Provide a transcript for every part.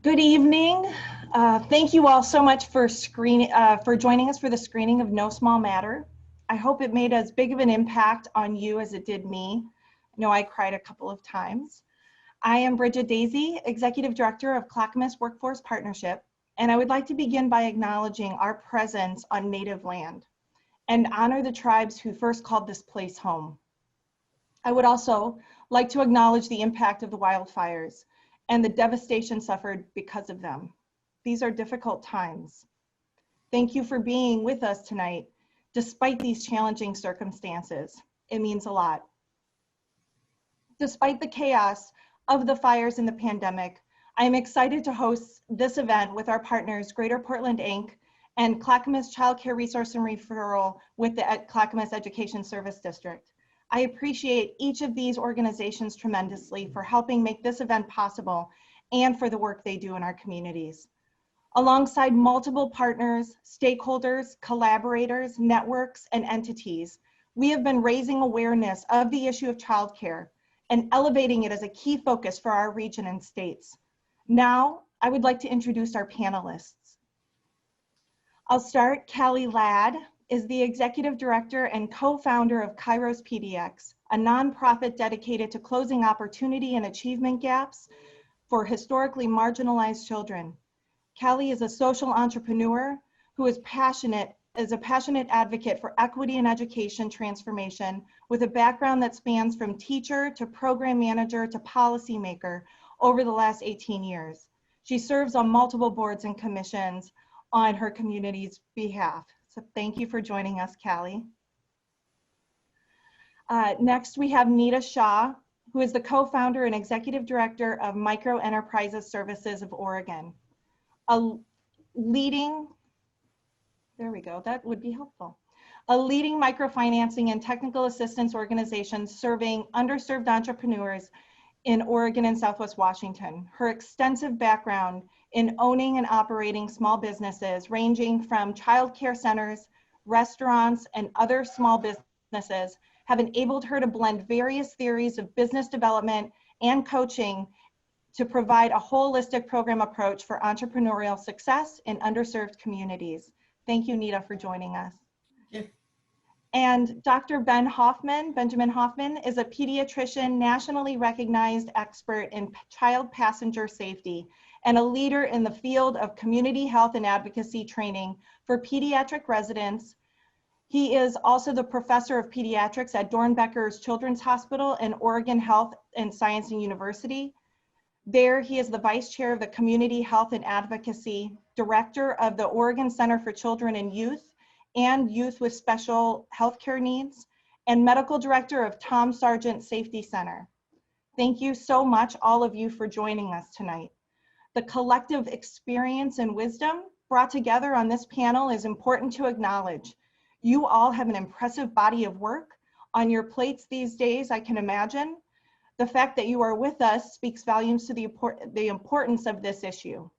Good evening. Thank you all so much for joining us for the screening of No Small Matter. I hope it made as big of an impact on you as it did me. I know I cried a couple of times. I am Bridget Dazey, Executive Director of Clackamas Workforce Partnership, and I would like to begin by acknowledging our presence on Native land and honor the tribes who first called this place home. I would also like to acknowledge the impact of the wildfires and the devastation suffered because of them. These are difficult times. Thank you for being with us tonight, despite these challenging circumstances. It means a lot. Despite the chaos of the fires and the pandemic, I am excited to host this event with our partners, Greater Portland, Inc. and Clackamas Childcare Resource and Referral with the Clackamas Education Service District. I appreciate each of these organizations tremendously for helping make this event possible and for the work they do in our communities. Alongside multiple partners, stakeholders, collaborators, networks, and entities, we have been raising awareness of the issue of childcare and elevating it as a key focus for our region and states. Now, I would like to introduce our panelists. I'll start. Callie Ladd is the Executive Director and co-founder of KairosPDX, a nonprofit dedicated to closing opportunity and achievement gaps for historically marginalized children. Callie is a social entrepreneur who is a passionate advocate for equity in education transformation with a background that spans from teacher to program manager to policymaker over the last 18 years. She serves on multiple boards and commissions on her community's behalf. So thank you for joining us, Callie. Next, we have Nita Shah, who is the co-founder and executive director of Micro Enterprises Services of Oregon, a leading, there we go, that would be helpful, a leading microfinancing and technical assistance organization serving underserved entrepreneurs in Oregon and Southwest Washington. Her extensive background in owning and operating small businesses ranging from childcare centers, restaurants, and other small businesses have enabled her to blend various theories of business development and coaching to provide a holistic program approach for entrepreneurial success in underserved communities. Thank you, Nita, for joining us. Yeah. And Dr. Ben Hoffman, Benjamin Hoffman, is a pediatrician, nationally recognized expert in child passenger safety and a leader in the field of community health and advocacy training for pediatric residents. He is also the professor of pediatrics at Dornbecker's Children's Hospital and Oregon Health and Science University. There, he is the vice chair of the Community Health and Advocacy, director of the Oregon Center for Children and Youth and Youth with Special Healthcare Needs, and medical director of Tom Sargent Safety Center. Thank you so much, all of you, for joining us tonight. The collective experience and wisdom brought together on this panel is important to acknowledge. You all have an impressive body of work on your plates these days, I can imagine. The fact that you are with us speaks volumes to the importance of this issue.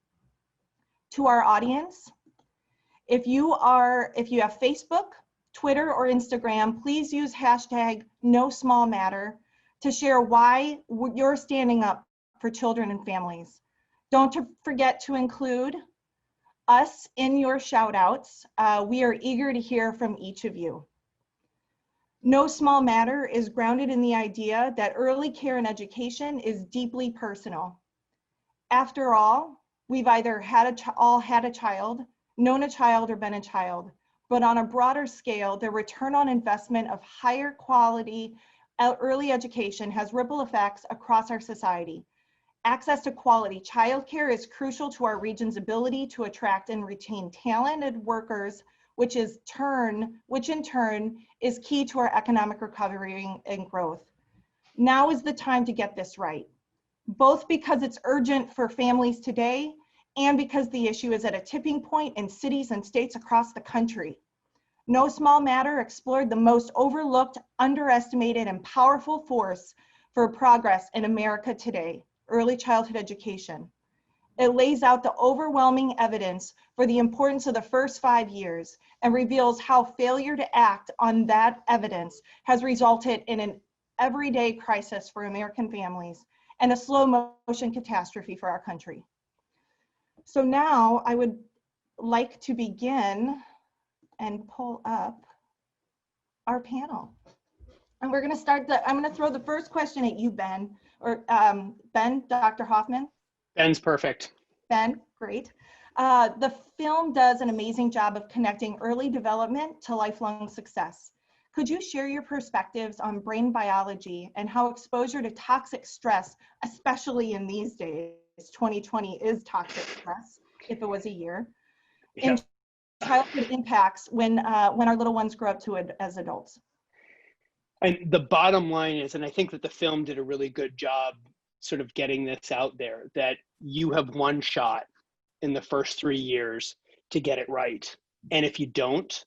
To our audience, if you have Facebook, Twitter, or Instagram, please use hashtag #NoSmallMatter to share why you're standing up for children and families. Don't forget to include us in your shout outs. We are eager to hear from each of you. No Small Matter is grounded in the idea that early care and education is deeply personal. After all, we've either all had a child, known a child, or been a child, but on a broader scale, the return on investment of higher quality early education has ripple effects across our society. Access to quality childcare is crucial to our region's ability to attract and retain talented workers, which in turn is key to our economic recovery and growth. Now is the time to get this right, both because it's urgent for families today and because the issue is at a tipping point in cities and states across the country. No Small Matter explored the most overlooked, underestimated, and powerful force for progress in America today: early childhood education. It lays out the overwhelming evidence for the importance of the first 5 years and reveals how failure to act on that evidence has resulted in an everyday crisis for American families and a slow motion catastrophe for our country. So now I would like to begin and pull up our panel. And we're going to start I'm going to throw the first question at you, Ben, or Ben, Dr. Hoffman. Ben's perfect. Ben, great. The film does an amazing job of connecting early development to lifelong success. Could you share your perspectives on brain biology and how exposure to toxic stress, especially in these days, 2020 is toxic stress, if it was a year, in childhood impacts when our little ones grow up to as adults? And the bottom line is, and I think that the film did a really good job sort of getting this out there, that you have one shot in the first 3 years to get it right. And if you don't,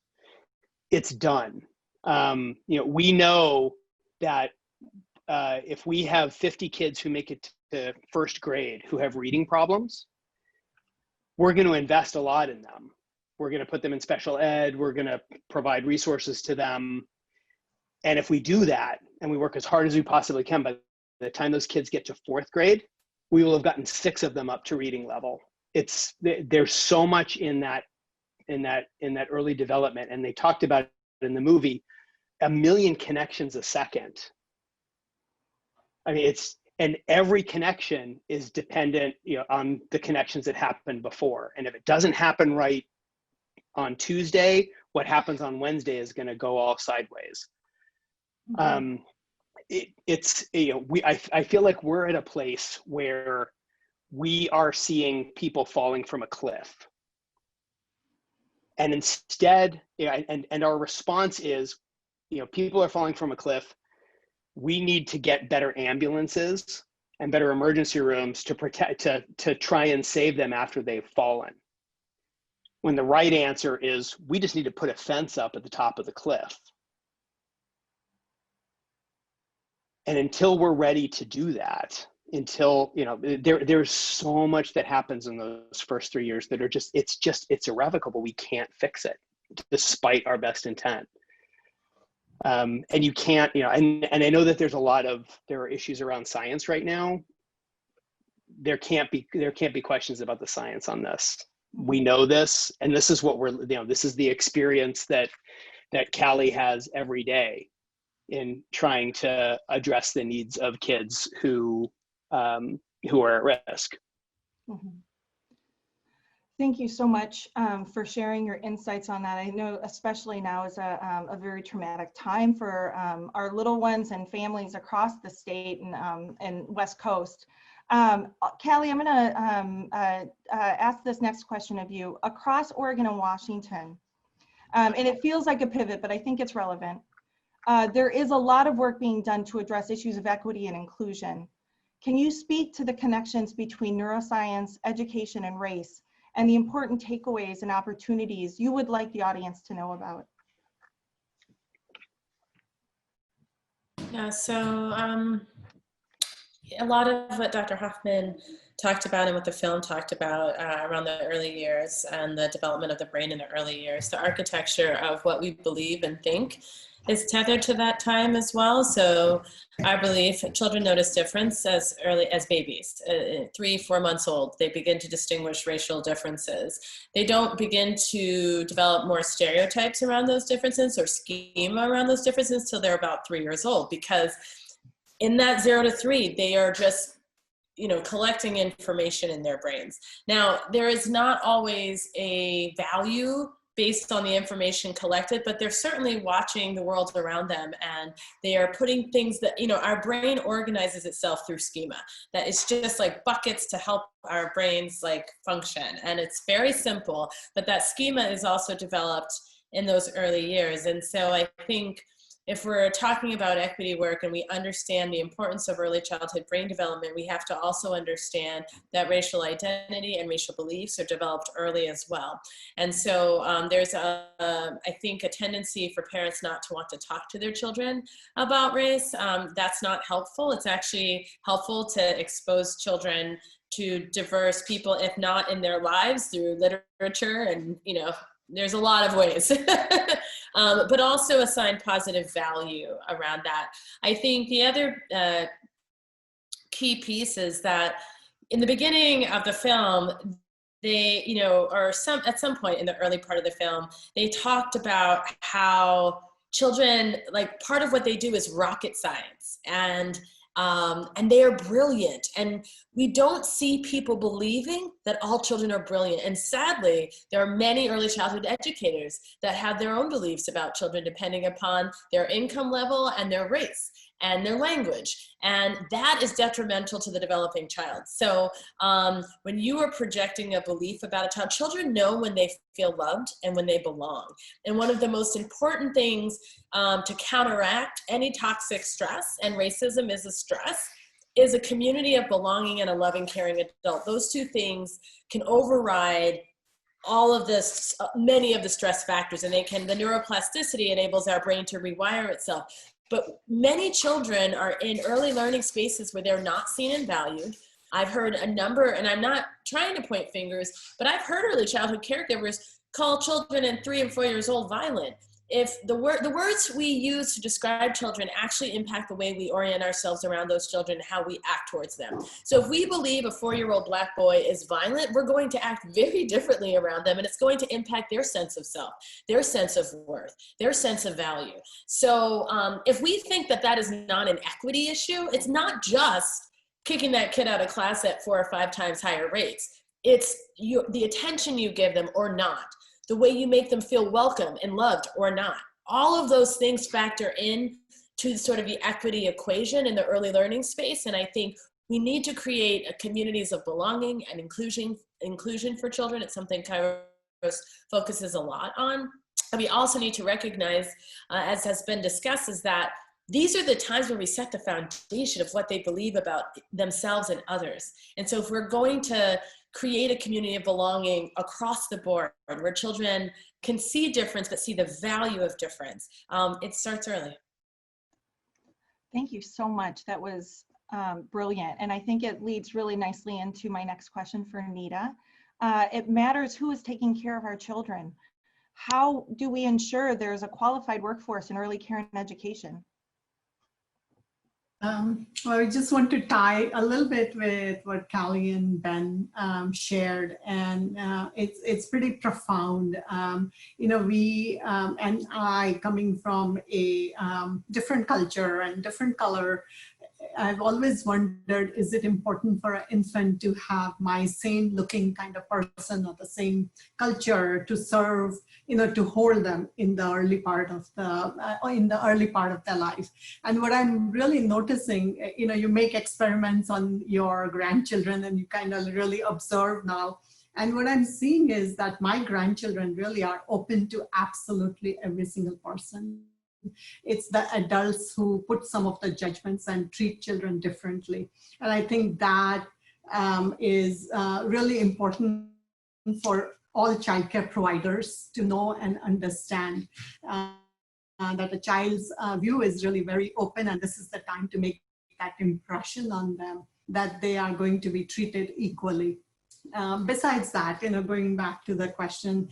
it's done. We know that if we have 50 kids who make it to first grade who have reading problems, we're going to invest a lot in them. We're going to put them in special ed. We're going to provide resources to them. And if we do that and we work as hard as we possibly can, by the time those kids get to fourth grade, we will have gotten 6 of them up to reading level. There's so much in that early development. And they talked about it in the movie, 1 million connections a second. I mean, and every connection is dependent, on the connections that happened before. And if it doesn't happen right on Tuesday, what happens on Wednesday is going to go all sideways. Mm-hmm. I feel like we're at a place where we are seeing people falling from a cliff. And instead, and our response is, people are falling from a cliff. We need to get better ambulances and better emergency rooms to to try and save them after they've fallen. When the right answer is, we just need to put a fence up at the top of the cliff. And until we're ready to do that, there's so much that happens in those first 3 years that are it's irrevocable. We can't fix it despite our best intent. And you can't, and I know that there are issues around science right now. There can't be questions about the science on this. We know this, and this is what this is the experience that Callie has every day in trying to address the needs of kids who are at risk. Mm-hmm. Thank you so much for sharing your insights on that. I know especially now is a very traumatic time for our little ones and families across the state and West Coast. Callie, I'm going to ask this next question of you. Across Oregon and Washington, and it feels like a pivot, but I think it's relevant. There is a lot of work being done to address issues of equity and inclusion. Can you speak to the connections between neuroscience, education, and race, and the important takeaways and opportunities you would like the audience to know about? Yeah, so a lot of what Dr. Hoffman talked about and what the film talked about around the early years and the development of the brain in the early years, the architecture of what we believe and think is tethered to that time as well. So I believe children notice difference as early as babies, 3-4 months old. They begin to distinguish racial differences. They don't begin to develop more stereotypes around those differences or schema around those differences till they're about 3 years old, because in that 0 to 3, they are just, collecting information in their brains. Now, there is not always a value based on the information collected, but they're certainly watching the world around them, and they are putting things that, our brain organizes itself through schema. That it's just like buckets to help our brains function. And it's very simple, but that schema is also developed in those early years. And so I think if we're talking about equity work and we understand the importance of early childhood brain development, we have to also understand that racial identity and racial beliefs are developed early as well. And so there's I think a tendency for parents not to want to talk to their children about race. That's not helpful. It's actually helpful to expose children to diverse people, if not in their lives, through literature and, there's a lot of ways, but also assign positive value around that. I think the other key piece is that in the beginning of the film, they, you know, or at some point in the early part of the film, they talked about how children, like part of what they do is rocket science, and they are brilliant. And we don't see people believing that all children are brilliant. And sadly, there are many early childhood educators that have their own beliefs about children depending upon their income level and their race and their language. And that is detrimental to the developing child. So when you are projecting a belief about a child, children know when they feel loved and when they belong. And one of the most important things to counteract any toxic stress, and racism is a stress, is a community of belonging and a loving, caring adult. Those two things can override all of this, many of the stress factors, and the neuroplasticity enables our brain to rewire itself. But many children are in early learning spaces where they're not seen and valued. I've heard a number, and I'm not trying to point fingers, but I've heard early childhood caregivers call children in 3 and 4 years old violent. If the words we use to describe children actually impact the way we orient ourselves around those children and how we act towards them. So if we believe a 4-year-old Black boy is violent, we're going to act very differently around them, and it's going to impact their sense of self, their sense of worth, their sense of value. So if we think that that is not an equity issue, it's not just kicking that kid out of class at 4 or 5 times higher rates. It's the attention you give them or not, the way you make them feel welcome and loved or not. All of those things factor in to sort of the equity equation in the early learning space. And I think we need to create communities of belonging and inclusion for children. It's something Kairos focuses a lot on. And we also need to recognize, as has been discussed, is that these are the times when we set the foundation of what they believe about themselves and others. And so if we're going to create a community of belonging across the board where children can see difference but see the value of difference, it starts early. Thank you so much. That was brilliant. And I think it leads really nicely into my next question for Anita. It matters who is taking care of our children. How do we ensure there's a qualified workforce in early care and education? Well, I just want to tie a little bit with what Callie and Ben shared, and it's pretty profound. You know, we and I, coming from a different culture and different color, I've always wondered, is it important for an infant to have my same looking kind of person or the same culture to serve, you know, to hold them in the early part of their life. And what I'm really noticing, you know, you make experiments on your grandchildren and you kind of really observe now. And what I'm seeing is that my grandchildren really are open to absolutely every single person. It's the adults who put some of the judgments and treat children differently. And I think that is really important for all childcare providers to know and understand that a child's view is really very open, and this is the time to make that impression on them that they are going to be treated equally. Besides that, you know, going back to the question,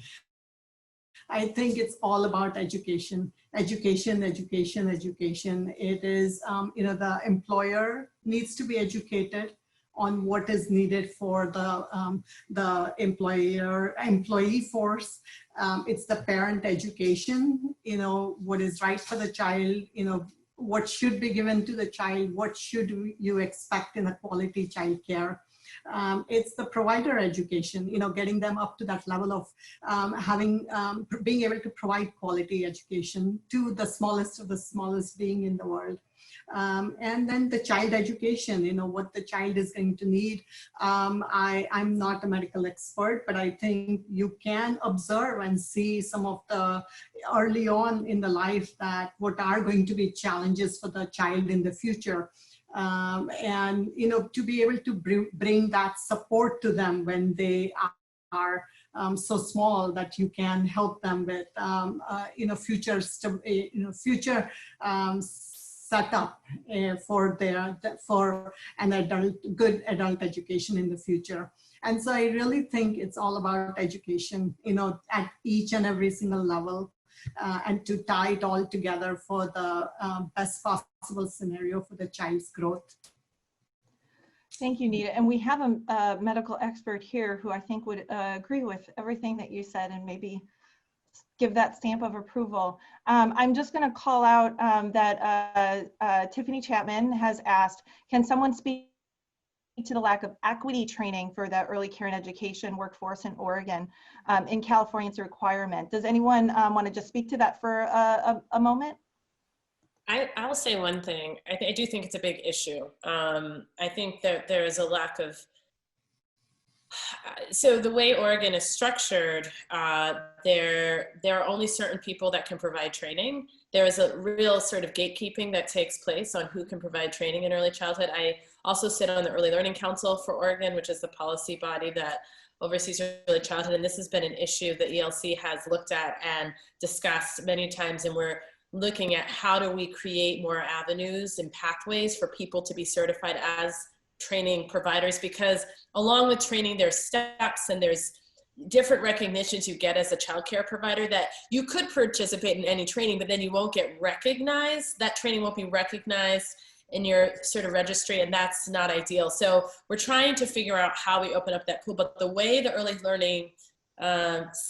I think it's all about education. Education. It is, you know, the employer needs to be educated on what is needed for the employee force. It's the parent education, you know, what is right for the child, you know, what should be given to the child, what should you expect in a quality child care. It's the provider education, you know, getting them up to that level of being able to provide quality education to the smallest of the smallest being in the world. And then the child education, you know, what the child is going to need. I'm not a medical expert, but I think you can observe and see some of the early on in the life that what are going to be challenges for the child in the future. And, you know, to be able to bring that support to them when they are so small that you can help them with, you know, future setup for an good adult education in the future. And so I really think it's all about education, you know, at each and every single level. And to tie it all together for the best possible scenario for the child's growth. Thank you, Nita. And we have a medical expert here who I think would agree with everything that you said and maybe give that stamp of approval. I'm just going to call out that Tiffany Chapman has asked, can someone speak to the lack of equity training for the early care and education workforce in Oregon? In California, it's a requirement. Does anyone want to just speak to that for a moment? I will say one thing. I do think it's a big issue. I think that there is a lack of, so the way Oregon is structured, there are only certain people that can provide training. There is a real sort of gatekeeping that takes place on who can provide training in early childhood. I also sit on the Early Learning Council for Oregon, which is the policy body that oversees early childhood. And this has been an issue that ELC has looked at and discussed many times. And we're looking at how do we create more avenues and pathways for people to be certified as training providers, because along with training, there's steps and there's different recognitions you get as a childcare provider that you could participate in any training, but then you won't get recognized. That training won't be recognized in your sort of registry, and that's not ideal. So we're trying to figure out how we open up that pool, but the way the early learning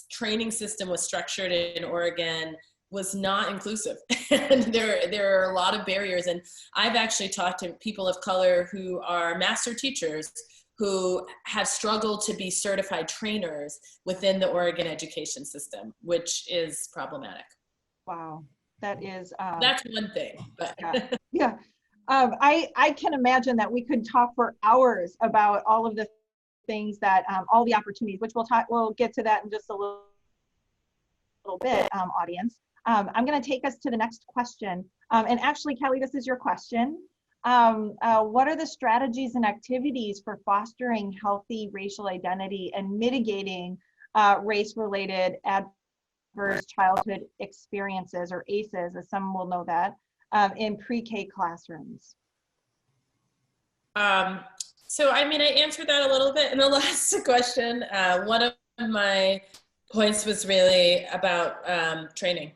training system was structured in Oregon was not inclusive. And there are a lot of barriers. And I've actually talked to people of color who are master teachers who have struggled to be certified trainers within the Oregon education system, which is problematic. Wow, that is. That's one thing. But. Yeah. I can imagine that we could talk for hours about all of the things that, all the opportunities, which we'll get to that in just a little bit, audience. I'm going to take us to the next question. And actually, Kelly, this is your question. What are the strategies and activities for fostering healthy racial identity and mitigating race-related adverse childhood experiences, or ACEs, as some will know that, in pre-K classrooms? So, I mean, I answered that a little bit in the last question. One of my points was really about training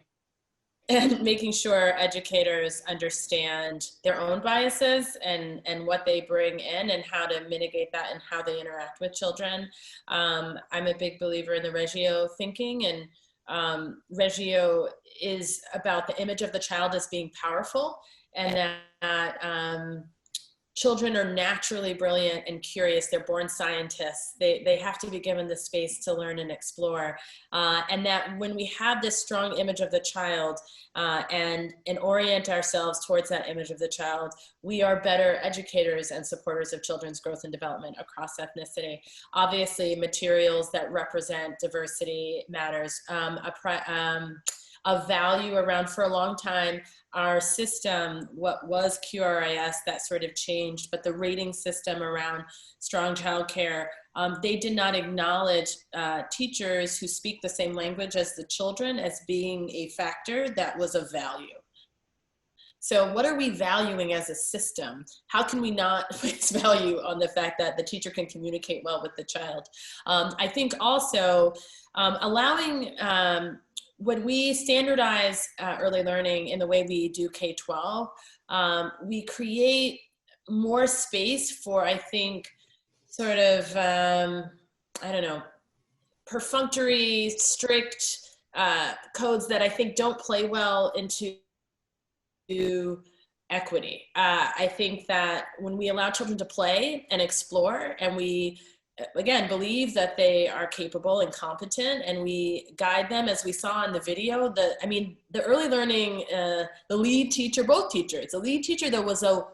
and making sure educators understand their own biases and what they bring in and how to mitigate that and how they interact with children. I'm a big believer in the Reggio thinking, and Reggio is about the image of the child as being powerful, and that children are naturally brilliant and curious. They're born scientists. They have to be given the space to learn and explore. And that when we have this strong image of the child and orient ourselves towards that image of the child, we are better educators and supporters of children's growth and development across ethnicity. Obviously, materials that represent diversity matters. A value around, for a long time, our system, what was QRIS, that sort of changed, but the rating system around strong childcare, they did not acknowledge teachers who speak the same language as the children as being a factor that was of value. So what are we valuing as a system? How can we not place value on the fact that the teacher can communicate well with the child? I think also allowing, when we standardize early learning in the way we do K-12, we create more space for, I think, sort of, I don't know, perfunctory, strict codes that I think don't play well into equity. I think that when we allow children to play and explore, and we again believe that they are capable and competent, and we guide them, as we saw in the video, the early learning, the lead teacher, both teachers, the lead teacher that was a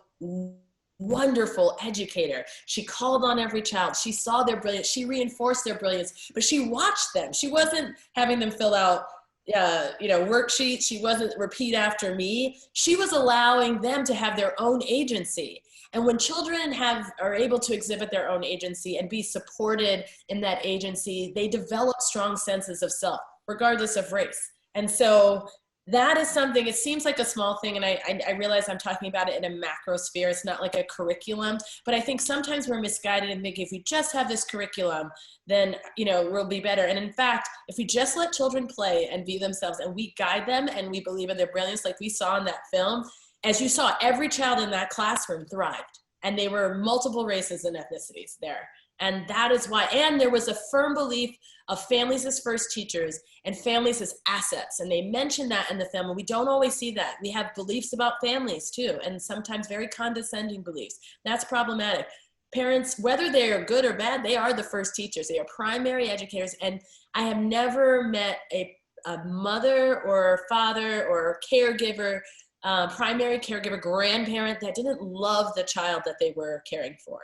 wonderful educator. She called on every child. She saw their brilliance. She reinforced their brilliance, but she watched them. She wasn't having them fill out worksheets. She wasn't repeat after me. She was allowing them to have their own agency. And when children are able to exhibit their own agency and be supported in that agency, they develop strong senses of self, regardless of race. And so that is something, it seems like a small thing, and I realize I'm talking about it in a macro sphere. It's not like a curriculum, but I think sometimes we're misguided and think if we just have this curriculum, then we'll be better. And in fact, if we just let children play and be themselves, and we guide them and we believe in their brilliance, like we saw in that film, as you saw, every child in that classroom thrived. And they were multiple races and ethnicities there. And that is why, and there was a firm belief of families as first teachers and families as assets. And they mentioned that in the film, and we don't always see that. We have beliefs about families too, and sometimes very condescending beliefs. That's problematic. Parents, whether they are good or bad, they are the first teachers. They are primary educators. And I have never met a mother or father or caregiver, primary caregiver, grandparent that didn't love the child that they were caring for.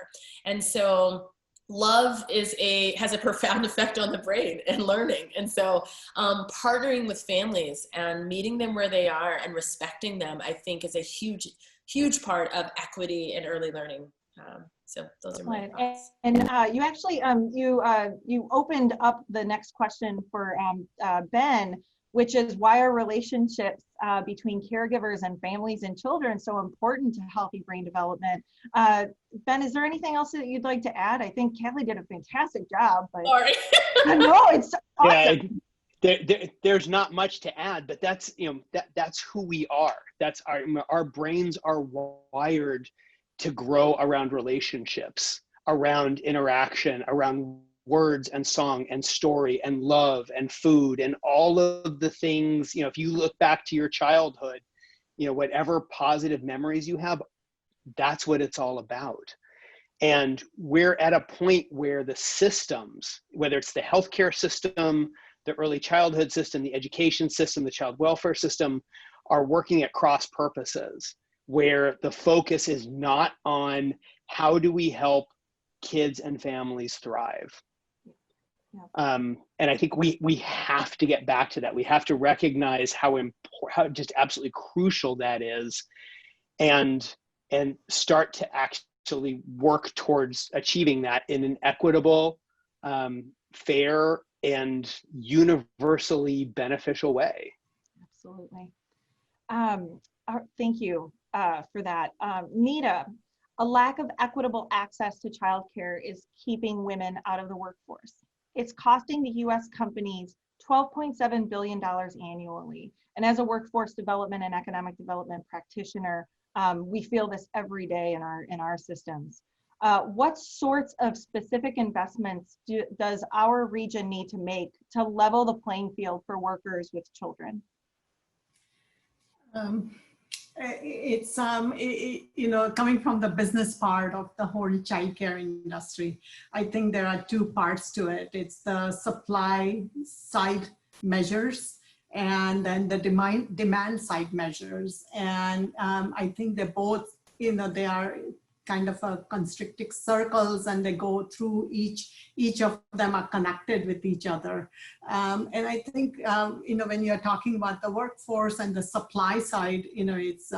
And so love has a profound effect on the brain and learning. And so partnering with families and meeting them where they are and respecting them, I think, is a huge, huge part of equity and early learning. So those are my thoughts. And you actually, you opened up the next question for Ben, which is why are relationships between caregivers and families and children so important to healthy brain development? Ben, is there anything else that you'd like to add? I think Kelly did a fantastic job. But Sorry. no, it's awesome. Yeah, there's not much to add, but that's, that's who we are. That's our brains are wired to grow around relationships, around interaction, around words and song and story and love and food and all of the things. If you look back to your childhood, whatever positive memories you have, that's what it's all about. And we're at a point where the systems, whether it's the healthcare system, the early childhood system, the education system, the child welfare system, are working at cross purposes, where the focus is not on how do we help kids and families thrive. And I think we have to get back to that. We have to recognize how just absolutely crucial that is, and start to actually work towards achieving that in an equitable, fair, and universally beneficial way. Absolutely. Thank you for that. Nita, a lack of equitable access to childcare is keeping women out of the workforce. It's costing the US companies $12.7 billion annually. And as a workforce development and economic development practitioner, we feel this every day in our systems. What sorts of specific investments does our region need to make to level the playing field for workers with children? It's coming from the business part of the whole childcare industry, I think there are two parts to it. It's the supply side measures and then the demand side measures. And I think they're both, they are kind of a concentric circles, and they go through each of them are connected with each other. And I think, when you're talking about the workforce and the supply side, it's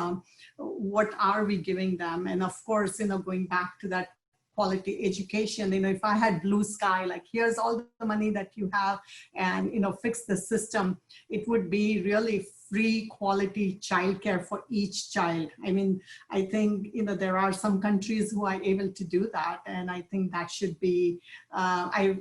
what are we giving them? And of course, going back to that quality education, if I had blue sky, like here's all the money that you have and, fix the system, it would be really free quality childcare for each child. I mean, I think, there are some countries who are able to do that. And I think that should be, I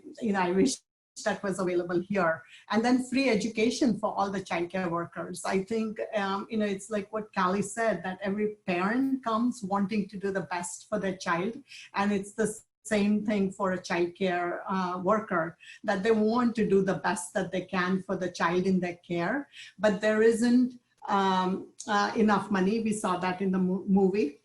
wish that was available here. And then free education for all the childcare workers. I think, it's like what Callie said, that every parent comes wanting to do the best for their child. And it's the same thing for a childcare worker, that they want to do the best that they can for the child in their care, but there isn't enough money. We saw that in the movie.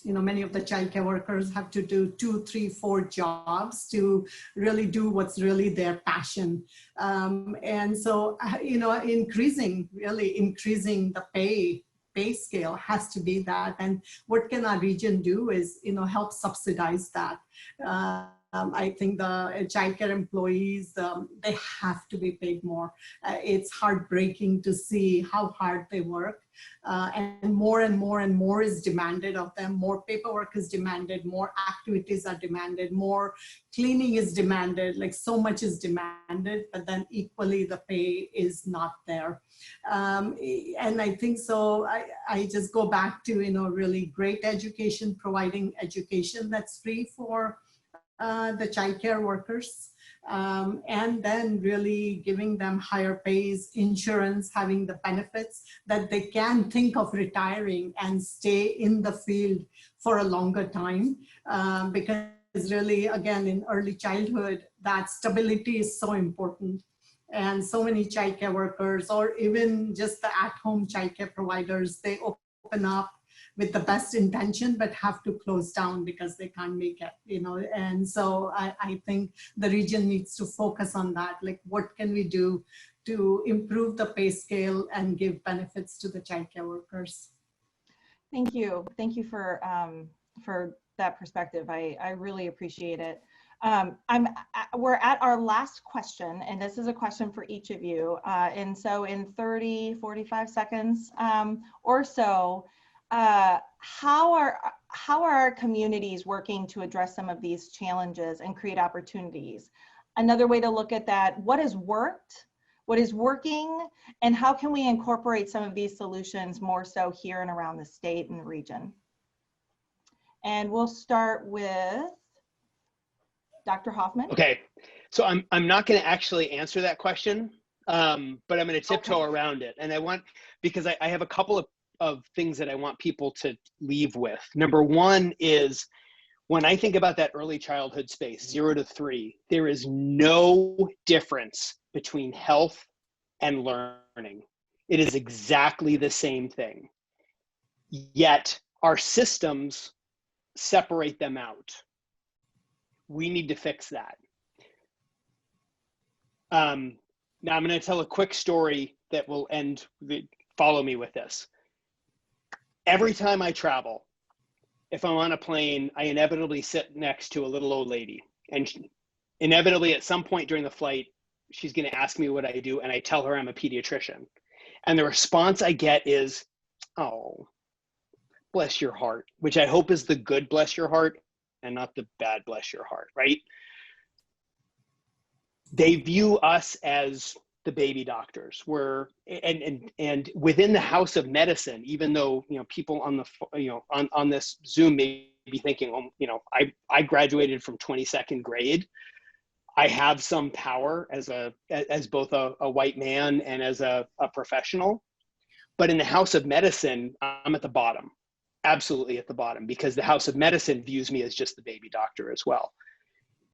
Many of the childcare workers have to do 2, 3, 4 jobs to really do what's really their passion. And so, increasing the pay scale has to be that. And what can our region do is, help subsidize that. I think the childcare employees, they have to be paid more. It's heartbreaking to see how hard they work. And more and more is demanded of them. More paperwork is demanded, more activities are demanded, more cleaning is demanded, like so much is demanded, but then equally the pay is not there. And I think so, I just go back to, really great education, providing education that's free for the childcare workers, and then really giving them higher pays, insurance, having the benefits that they can think of retiring and stay in the field for a longer time, because really, again, in early childhood, that stability is so important. And so many childcare workers, or even just the at-home childcare providers, they open up with the best intention, but have to close down because they can't make it, you know. And so I think the region needs to focus on that. Like, what can we do to improve the pay scale and give benefits to the childcare workers? Thank you. Thank you for that perspective. I really appreciate it. We're at our last question, and this is a question for each of you. And so in 30, 45 seconds or so, how are our communities working to address some of these challenges and create opportunities? Another way to look at that, what has worked, what is working, and how can we incorporate some of these solutions more so here and around the state and the region? And we'll start with Dr. Hoffman. Okay, so I'm not going to actually answer that question, but I'm going to tiptoe around it. And I want, because I have a couple of things that I want people to leave with. Number one is, when I think about that early childhood space, 0 to 3, there is no difference between health and learning. It is exactly the same thing. Yet our systems separate them out. We need to fix that. Now I'm going to tell a quick story that will end, follow me with this. Every time I travel, if I'm on a plane, I inevitably sit next to a little old lady. And inevitably at some point during the flight, she's going to ask me what I do, and I tell her I'm a pediatrician. And the response I get is, "Oh, bless your heart," which I hope is the good bless your heart and not the bad bless your heart, right? They view us as the baby doctors. And within the house of medicine, even though, you know, people on the, on this Zoom may be thinking, oh, you know, I graduated from 22nd grade. I have some power as both a white man and as a professional. But in the house of medicine, I'm at the bottom, absolutely at the bottom, because the house of medicine views me as just the baby doctor as well.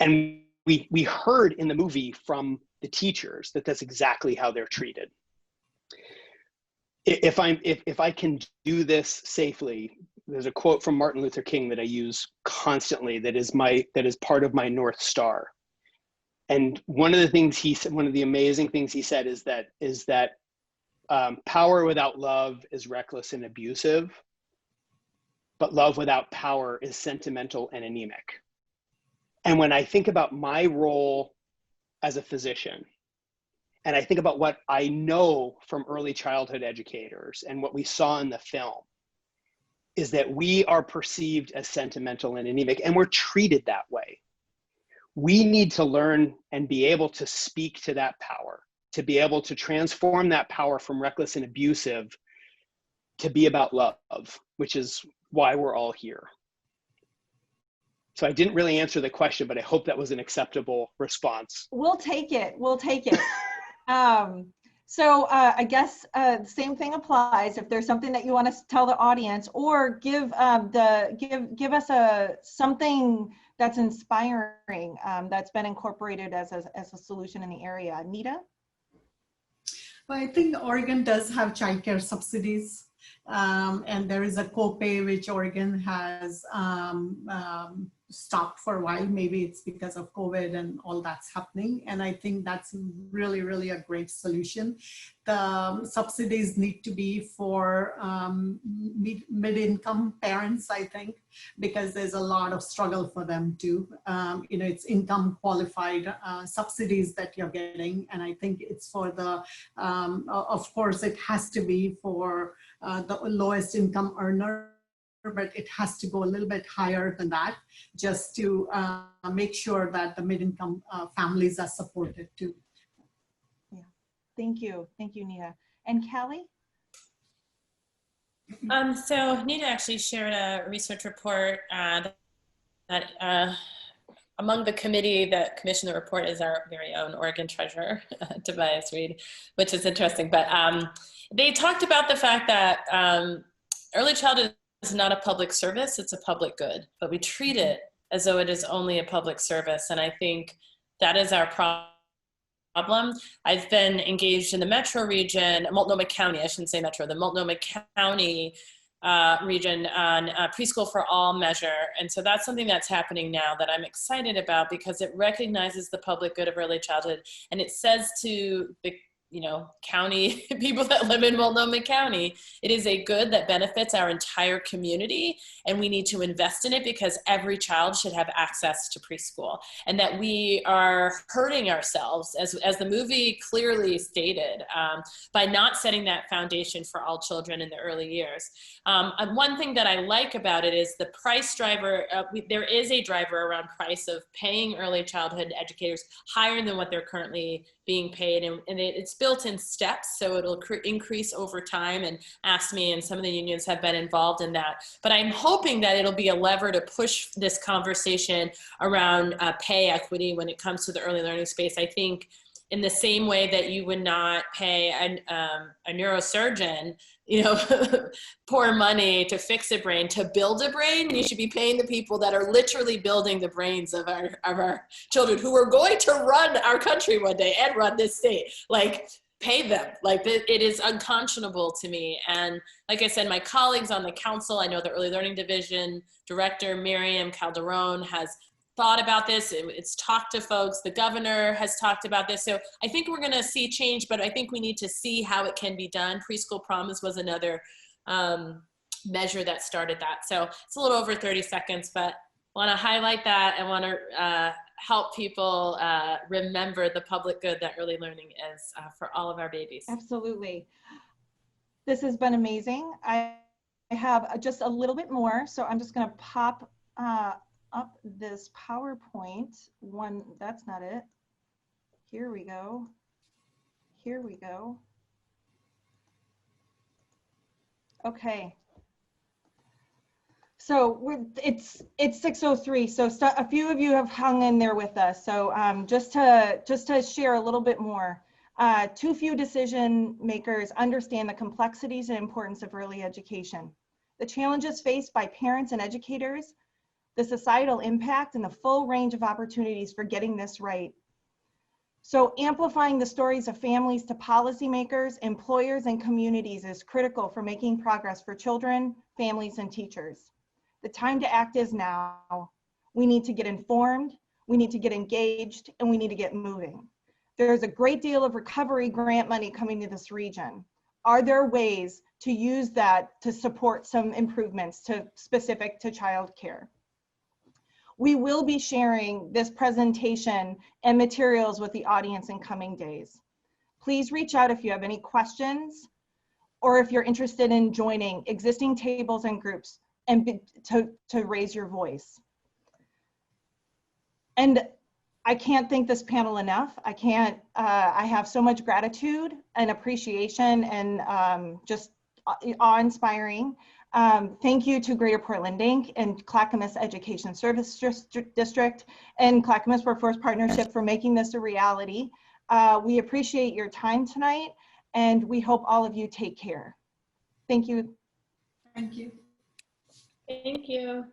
And we heard in the movie from the teachers that that's exactly how they're treated. If I can do this safely, there's a quote from Martin Luther King that I use constantly that is part of my North Star. And one of the things he said, one of the amazing things he said is that power without love is reckless and abusive, but love without power is sentimental and anemic. And when I think about my role as a physician, and I think about what I know from early childhood educators and what we saw in the film, is that we are perceived as sentimental and anemic, and we're treated that way. We need to learn and be able to speak to that power, to be able to transform that power from reckless and abusive to be about love, which is why we're all here. So I didn't really answer the question, but I hope that was an acceptable response. We'll take it. We'll take it. So I guess the same thing applies. If there's something that you want to tell the audience, or give us something that's inspiring, that's been incorporated as a solution in the area. Nita? Well, I think Oregon does have childcare subsidies, and there is a copay which Oregon has stopped for a while. Maybe it's because of COVID and all that's happening. And I think that's really, really a great solution. The subsidies need to be for mid-income parents, I think, because there's a lot of struggle for them too. You know, it's income qualified subsidies that you're getting. And I think it's for the, of course, it has to be for the lowest income earner, but it has to go a little bit higher than that, just to make sure that the mid-income families are supported too. Yeah, thank you, Nita. And Callie? So Nita actually shared a research report that among the committee that commissioned the report is our very own Oregon Treasurer, Tobias Reed, which is interesting. But they talked about the fact that early childhood is not a public service, it's a public good, but we treat it as though it is only a public service. And I think that is our problem. I've been engaged in the metro region, Multnomah County, I shouldn't say metro, the Multnomah County region on preschool for all measure. And so that's something that's happening now that I'm excited about because it recognizes the public good of early childhood. And it says to the county people that live in Multnomah County, it is a good that benefits our entire community, and we need to invest in it because every child should have access to preschool, and that we are hurting ourselves, as the movie clearly stated, by not setting that foundation for all children in the early years. And one thing that I like about it is the price driver. There is a driver around price of paying early childhood educators higher than what they're currently being paid, and it's built in steps, so it'll increase over time, and ASME and some of the unions have been involved in that. But I'm hoping that it'll be a lever to push this conversation around pay equity when it comes to the early learning space. I think in the same way that you would not pay a neurosurgeon, pour money to fix a brain, to build a brain, you should be paying the people that are literally building the brains of our children who are going to run our country one day and run this state. Like, pay them. Like, it is unconscionable to me. And like I said, my colleagues on the council, I know the Early Learning Division Director, Miriam Calderon, has thought about this. It's talked to folks. The governor has talked about this. So I think we're going to see change, but I think we need to see how it can be done. Preschool Promise was another measure that started that. So it's a little over 30 seconds, but I want to highlight that. I want to help people remember the public good that early learning is for all of our babies. Absolutely. This has been amazing. I have just a little bit more, so I'm just going to pop up this PowerPoint one. That's not it. Here we go. Here we go. Okay. So it's 6:03. So a few of you have hung in there with us. So just to share a little bit more. Too few decision makers understand the complexities and importance of early education, the challenges faced by parents and educators, the societal impact, and the full range of opportunities for getting this right. So amplifying the stories of families to policymakers, employers, and communities is critical for making progress for children, families, and teachers. The time to act is now. We need to get informed, we need to get engaged, and we need to get moving. There's a great deal of recovery grant money coming to this region. Are there ways to use that to support some improvements specific to childcare? We will be sharing this presentation and materials with the audience in coming days. Please reach out if you have any questions or if you're interested in joining existing tables and groups and to raise your voice. And I can't thank this panel enough. I have so much gratitude and appreciation and just awe-inspiring. Thank you to Greater Portland Inc. and Clackamas Education Service District and Clackamas Workforce Partnership for making this a reality. We appreciate your time tonight, and we hope all of you take care. Thank you. Thank you. Thank you.